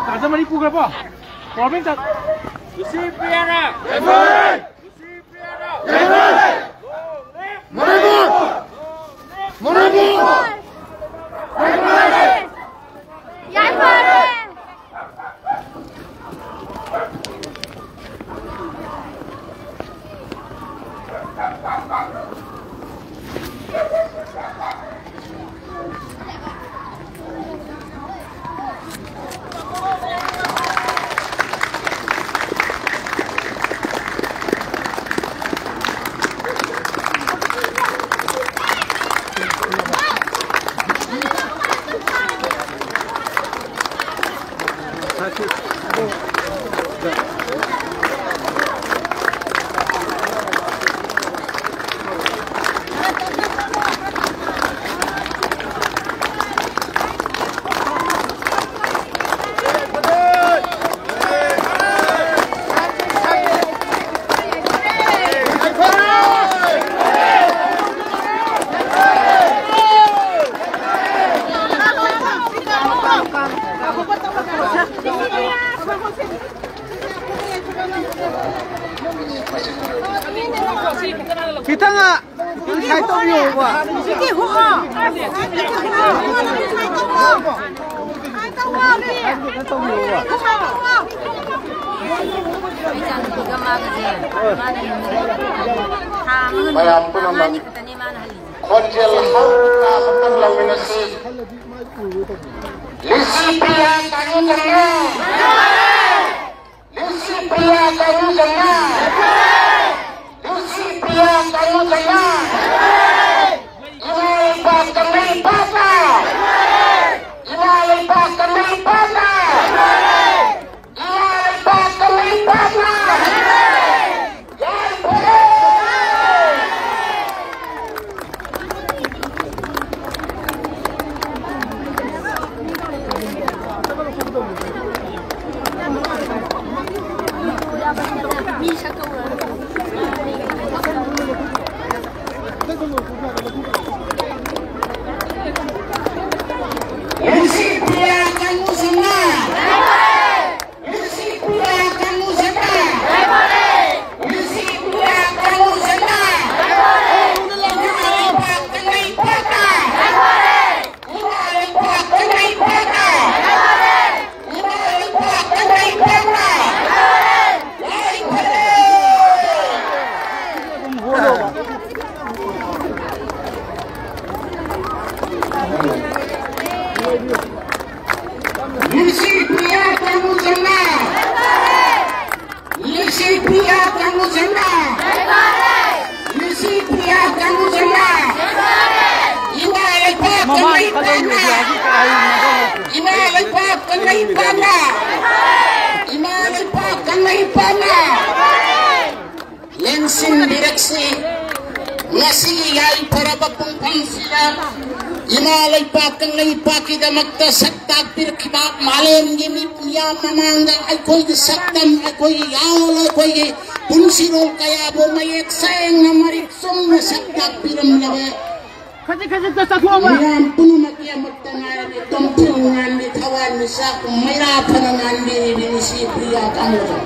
打这么一步个不？我们打。Lucy Piana。Lucy Piana。Kita nggak khai tông nhiều quá. Cái hũ à? Khai tông à đi. Khai tông nhiều quá. Konjel hauka matang laminasi. Lisi pria kayu jengna. Lisi pria kayu jengna. Lisi pria kayu jengna. Ini bahkan ini bahasa. Ini bahkan ini bahasa. Ini bahkan ini bahasa. Lensin direksi ngasih yai para bapung pansila imalay pakang naipaki da magtasagtag pirkibak malim gimit niya mamangga ay ko'y saktam ay ko'y yawl ay ko'y punsirong kaya bumayek sayang na mariksong na sagtag piram lawa kasi sa tuwa yan puno makia magtangaran itong pinungan ni tawan ni sa kung mayrapan ang andiri ni si Priya Kamusun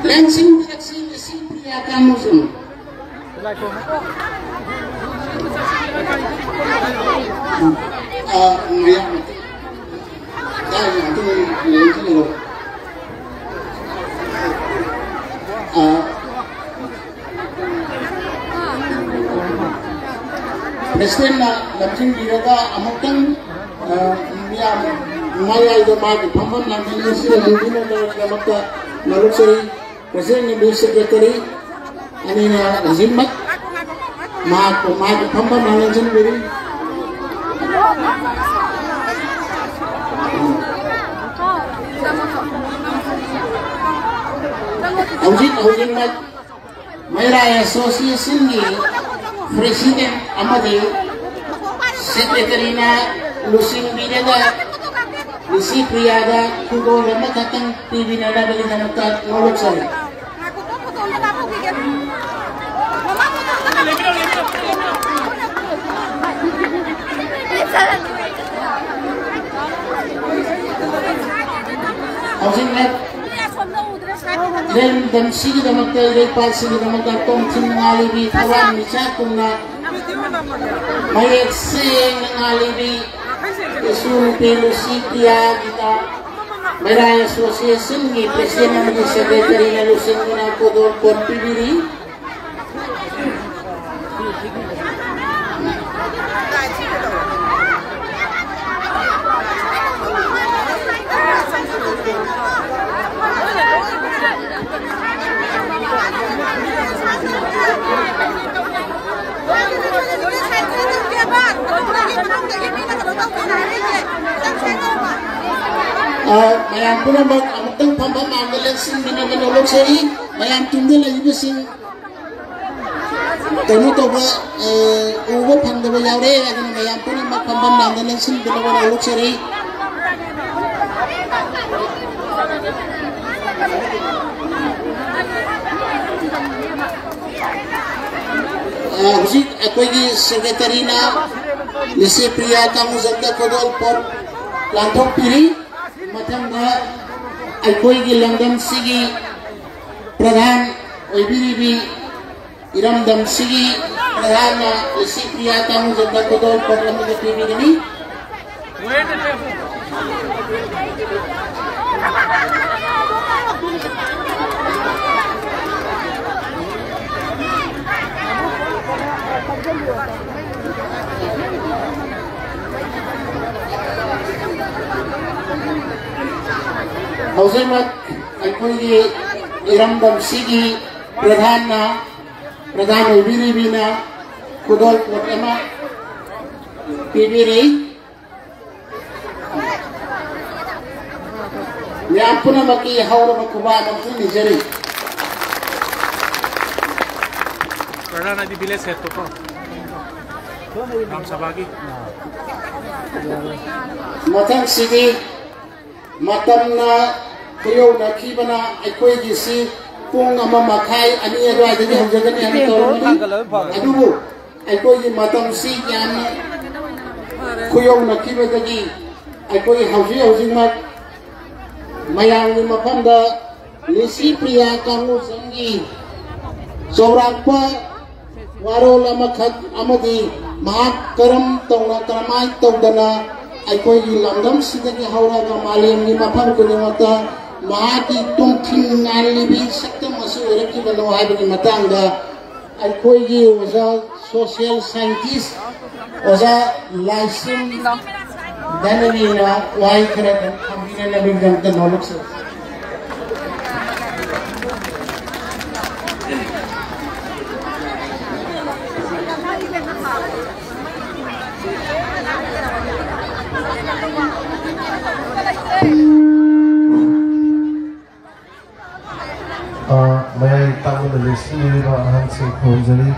Lensin direksi ni si Priya Kamusun Presiden na lamsing biraga amutang miyam maya ida magi pamban na ministry mungkin na magta naluksari presiden ni Vice Secretary ani na zimmat magi pamban na lamsing biri Aujin mag mayra association ni Presiden amadi Secretary na Lusing Binaga isi Priyaga kugol lama katang TV na nabili na nagkatulog sa'yo. Housing net. Then dan sige naman tayo day pa sige naman tayo tong sinangalibi kawan misya kung na may ekseng nangalibi isu pelo sitia kita meraya association ni presiden ng secretary na lusin na ko doon por pibiri mayam pun abang amutang pambamang dalansin binamanolog sa'y mayam tunggal ay ibasing tanu to ba uwa pangdaba yawre agam mayam pun abang pambamang dalansin binamanolog sa'y Husik ako'y secretary na Lise Priya kamu zanda kodol por lantok pili matang na ako'y gilanggam sigi pradhan oibiribi iramdam sigi pradhan na Lise Priya kamu zanda kodol por lantok pili gani Hausamat ako'y iramdam sigi pradhan na pradhan oibiribi na kodol por ema pibiri yang pun maki haura makuba makin nijari. Karena nanti bilas itu kok. Ram sabagi. Matang sini matam na kuyo na kibana ekoi gisi pung ama makai ani ada jadi hamjagan yang tolong ini. Aduh, ekoi matam si yang kuyo na kibana jadi ekoi hausi mat mayang ni mapanda Lise Priya kamu sangi sobrapa waro lama khat amadi mak karam tongna karamai tongdana aikoi langdam sidagi haura ga malim ni mapam ko mata maati tongthin nalibi sakta masu eraki bano haibani matanga aikoi gi oza social scientist oza license danina wai kare kambina nabi gamta nolok se May tango na lisi na hansing punjali.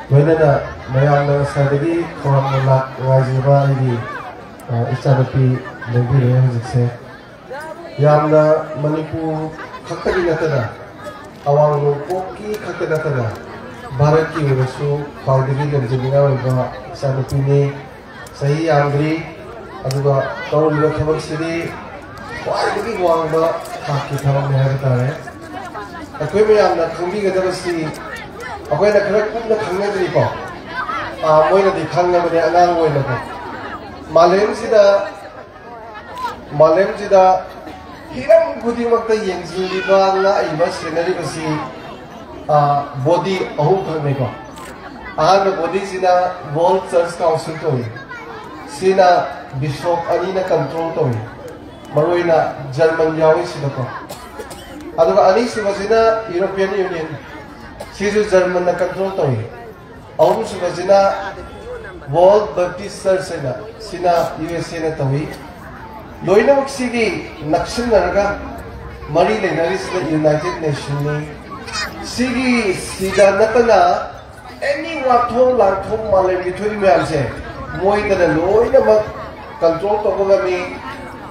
Wala na mayang na sadagi kung na ngajiba ini isanapi nabi hajikse. Yang na manipu kakagi na tada. Awang lupoki kakagi na tada. Bharat ki urasu kaudigi gamjinga wala isanapi ni sahi angri aduga tawul thabak sidi kwaidagi gwang ba kaki thabak ne haritare. Ako'y mayamna khangbigadaba si ako'y na khara kumna khangnadri ko moina di khangnabani angang oina ko malem sida hiram khudimakta yengsinliba nga iba senariba si body ahum khangnai ko ahana body sida World Church Council to sina bishop ani na control to maroina German yawi sida ko aduga ani sibasina European Union sisu German na control to ahum sibasina World Baptist Church na sina USA na tawi loina maksigi naksin naraga mari lenari sina United Nations ni sigi sida natana any wathong lanthong malem githoi myam se moi dana loina mak control to gami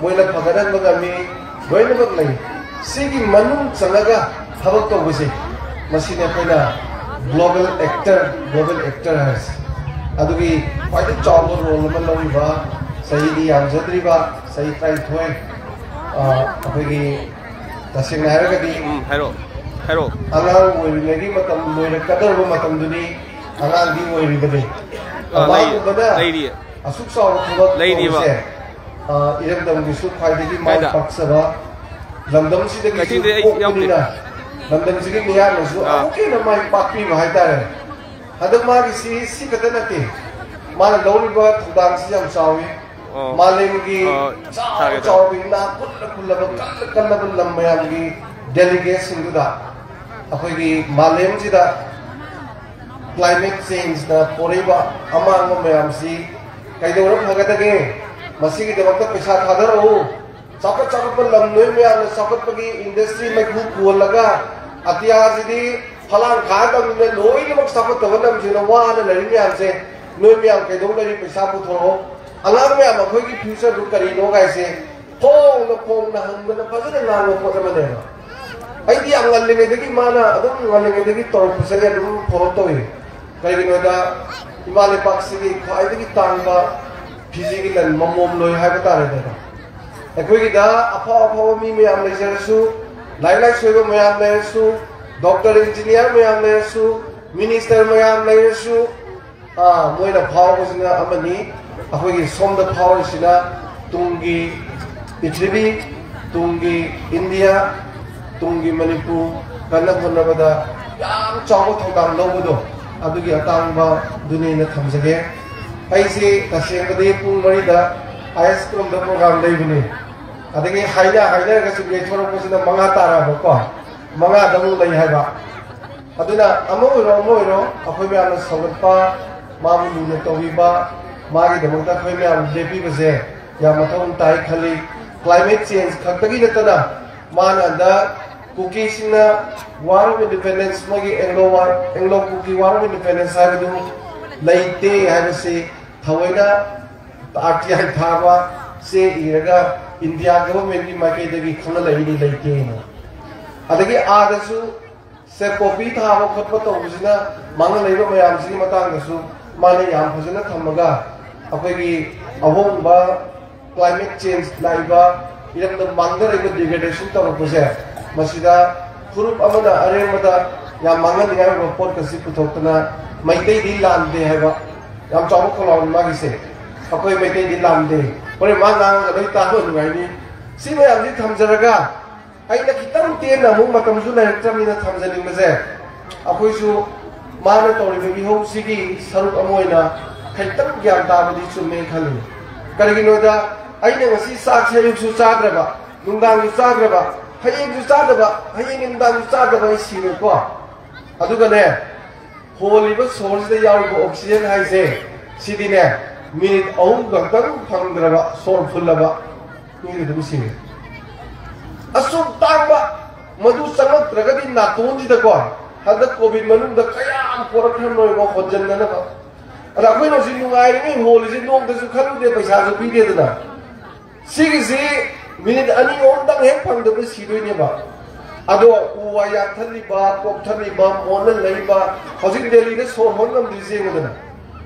Moina फगदन बगमी लोइना बग लई सिगी मनुन चंगगा थबक तो बसे मसीने कोइना ग्लोबल एक्टर हस अदुगी क्वाइट चावल रोल मन लौबा सही यामजद्रिबा सही ट्राई थोय अखोगी तसेंग हारगदी हेरो अगांग ओइरिनेगी मतम लोइरकदरबो मतमदुनी अगांगी ओइरिबदे लैरी असुक साव थबक लैरीबा इरमदमगी सु खाइदगी माइ पक्सबा लमदम सिदगी ओकनिना लमदम सिगी मियानसु ओके न माइ पापी हाइतारे हदक मागी सी कतनते माना लौरिबा थुदांग सि याम चावी मालेमगी चावी ना कुल्लब कल्लब लमयामगी डेलीगेट सिंगुदा अखोगी मालेम सिदा क्लाइमेट चेंज ना पोरेबा अमांग मयाम सि कइदोर फगदगे मसीगी दमक पैसा थादरो चाकत लम नोय मयाम चाकतपगी इंडस्ट्री मैखु कोलगा अतिया सिदी फलांग खादम ने लोई नमक चाकत तबनम जिना वाना लरि मयाम से नोय मयाम कइदो लरि पैसा पुथरो अलाग मयाम अखोगी फ्यूचर रु करी नो गाइसे फोंग ना हमना फजन नांगो फोजमने अइदी अंगलिंगेदगी माना अदम अंगलिंगेदगी तोर फसले अदम फॉलो तोय कइगिनोदा हिमालय पाक्सिगी खाइदगी तांबा फिजिगी लन ममोम लोय हाइबा तारे देना अखोगिदा अफा मी मयाम लेजरसु लाइलाइ सोयबो मयाम लेसु डॉक्टर इंजीनियर मयाम लेसु मिनिस्टर मयाम लेसु मोइना फावबसिना अमनी अखोगी सोमदा फावसिना तुंगी पृथ्वी तुंगी इंडिया तुंगी मणिपुर कन्ना होनबदा याम चाव थौदाम लौबदो अदुगी अतांबा दुनिया थमजगे ऐसे तसेंगदे पुंग मरिदा आईएस कोम द प्रोग्राम लेबने अदगी हाइना गसु बेथोर पसिना मंगा ताराबको मंगा दमु लई हाइबा अदुना अमोरो अखोय म्याम सगतपा मामु नुने तोबिबा मागी दमकता अखोय म्याम देपी बजे या मथौं ताई खली क्लाइमेट चेंज खक्तगी नतना माना दा कुकी सिना वार ऑफ इंडिपेंडेंस मगी Anglo Kuki war of independence हाइबदु लैते हाइबसे थवैना आरटीआई थाबा से इरगा इंडिया गवर्नमेंट की माइकेदगी खना लैनी लैते अदगी आदसु से कॉपी थाबा खतप तौबसिना मांग लैबा मयामसि मतांगसु माने याम फजना थमगा अखोगी अहोंबा क्लाइमेट चेंज लाइबा इरमद मांगदर इब डिग्रेडेशन तौरपसे मसिदा फुरुप अमदा अरेमदा या मांगन निगाय रिपोर्ट कसी पुथोक्तना मैतै दी लांदे हैबा याम चाव खलाव मागिसे अखोय मैतै दी लांदे ओरे मा नांग लई ताबो नुगाइनी सि मयाम जि थमजरगा आइना खितम तेन अमु मतमजु लाइरक्तमिना थमजनिंगजे अखोयसु माना तौरिबगी हौसिगी सरुप अमोइना खैतम ग्यान ताबदी चुमे खलि करिगिनोदा आइना ngasi sak sayuksu chagraba nungdangsu chagraba hayengsu chagraba hayeng nungdangsu chagraba sino ko adugane holiba source da yaw oxygen haise sidine minute ahum gantang phangdraba sor fullaba ni dum sini asum tangba madu sangat ragadi naton di da ko hada covid manung da kayam porakhan noi mo khonjan na ba ada koi no sinu ngai ni holi sin nong da su khalu de paisa su bi de da सिगिसी मिनिट अनि ओंदंग हेक फंगदब सिदोइने बा अदो उवाया थलिबा कोक थलिबा मोन लैबा हजिक दिल्ली ने सो होनम दिजे गदना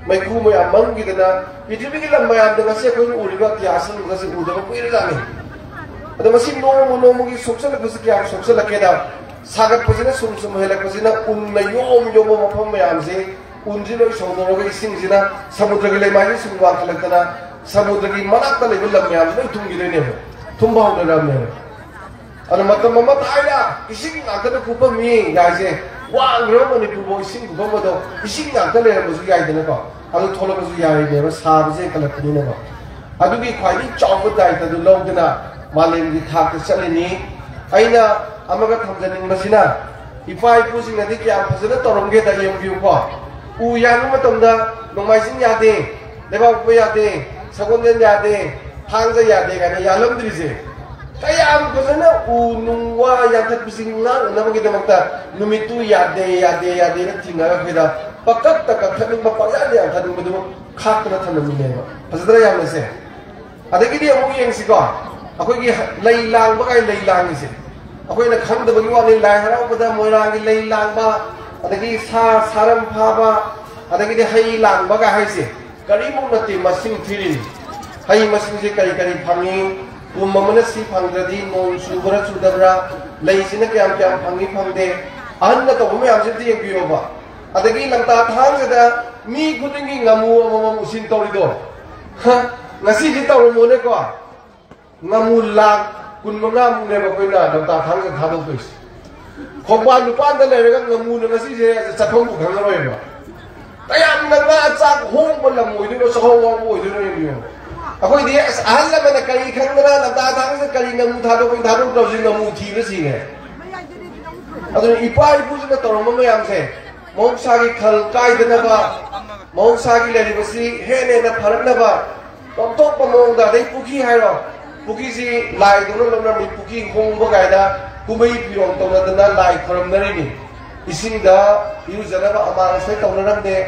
मैखु मै अमंग गिदना पृथ्वी की लंबा याद नसे कोइ उरिबा क्यासन गसे उदब पुइर जाने अदो मसि नो मुगी सोक्सल गसे क्या सोक्सल केदा सागत पसिना सुम हेलक पसिना उन योम योम मफम मयाम से उनजिनो सोदोरगे सिंजिना समुद्र के लेमाई सुवा खलकना समुद्र की मनाक्ता लेबल लम्याम नै थुंगिरेने थुंबा होनरामने अन मतम मत आइला इसिंग नाकदा कुपा मी गाइसे वांग्रो मणिपुर बो इसिंग कुपा मदो इसिंग नाकदा लेबसु याइदने को अदु थोलबसु याइने साबसे कलकनिने को अदुगी ख्वाइदि चावब दाइता दु लौदना मालेम की थाक चलिनी आइना अमगा थमजनिंग बसिना इपा इपुसिंग नदि क्या फजना तोरमगे दा यमबिउ को उ यानु मतमदा नोमाइसिंग यादे लेबाउ यादे सगोंदेन यादे थांजा यादे गाने यालमद्रिजे कयाम फजना उनुवा याथक बिसिंगना नमगे दमक्ता नुमितु यादे न थिंगा फेदा पकत तक थनिंग पयादे थनिंग बदु खातना थनमिने फजदरा यामसे अदगिदि अमु येंसिको ꯑꯩꯈꯣꯏꯒꯤ ꯂꯩ ꯂꯥꯡꯕ ꯀꯥꯏ ꯂꯩ ꯂꯥꯡꯉꯤꯁꯦ ꯑꯩꯈꯣꯏꯅ ꯈꯪꯗꯕꯒꯤ ꯋꯥꯅꯤ ꯂꯥꯏ ꯍꯔꯥꯎꯕꯗ ꯃꯣꯏꯔꯥꯡꯒꯤ ꯂꯩ ꯂꯥꯡꯕ ꯑꯗꯒꯤ ꯁꯥꯔꯝ ꯐꯥꯕ ꯑꯗꯒꯤꯗꯤ ꯍꯩ ꯂꯥꯡꯕꯒ ꯍꯥꯏꯁꯦ ꯀꯔꯤꯃꯨꯛ ꯅꯠꯇꯦ ꯃꯁꯤꯡ ꯊꯤꯔꯤꯅꯤ ꯍꯩ ꯃꯁꯤꯡꯁꯦ ꯀꯔꯤ ꯀꯔꯤ ꯐꯪꯉꯤ ꯀꯨꯝ ꯑꯃꯅ ꯁꯤ ꯐꯪꯗ꯭ꯔꯗꯤ ꯅꯣꯡ ꯆꯨꯕ꯭ꯔꯥ ꯆꯨꯗꯕ꯭ꯔꯥ ꯂꯩꯁꯤꯅ ꯀꯌꯥꯝ ꯀꯌꯥꯝ ꯐꯪꯉꯤ ꯐꯪꯗꯦ ꯑꯍꯟꯅ ꯇꯧꯕ ꯃꯌꯥꯝꯁꯦ ꯑꯝꯇ ꯌꯦꯡꯕꯤꯌꯣꯕ ꯑꯗꯒꯤ ꯂꯝꯇꯥ ꯊꯥꯡꯁꯤꯗ ꯃꯤ ꯈꯨꯗꯤꯡꯒꯤ ꯉꯥꯃꯨ ꯑꯃꯃꯝ ꯎꯁꯤꯟ ꯇꯧꯔꯤꯗꯣ ꯉꯁꯤꯗꯤ ꯇꯧꯔꯝꯃꯣꯅꯦꯀꯣ ngamu lak kun manga muneba koina lamta thang thadok tois khogba lupan da lerega ngamu na ngasi je chathong bu khangaroi ba tayam nga chak hong bo lamoi du so ho bo du no yo akoi di ahal la mana kari khangara lamta thang se kari ngamu thadok to ji ngamu thi ba si ne adu ipa ipu se toroma mayam se mongsa gi khal kai dana ba mongsa gi leri basi he ne na pharak na ba tom top pa mong da dei pukhi hai ro Puki si lai dono lomna mi puki hong bagaida kumai pirong tona dana lai khoram nari ni ising da yu jana ba amang sai tona nam de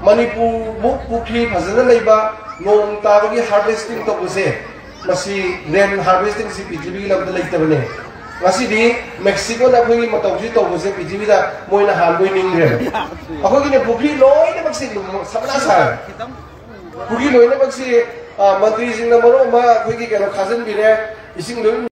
Manipur muk puki phajana leiba nong ta bagi harvesting to buse masi rain harvesting si pithribi lam da leita bane ngasi di Mexico na khoi matau ji to buse pithribi da moina han boi ning re akoi ni puki loi na maksi sabna sa puki loi na maksi Mantri sing na maro ma khoi ki kano khasan bi re ising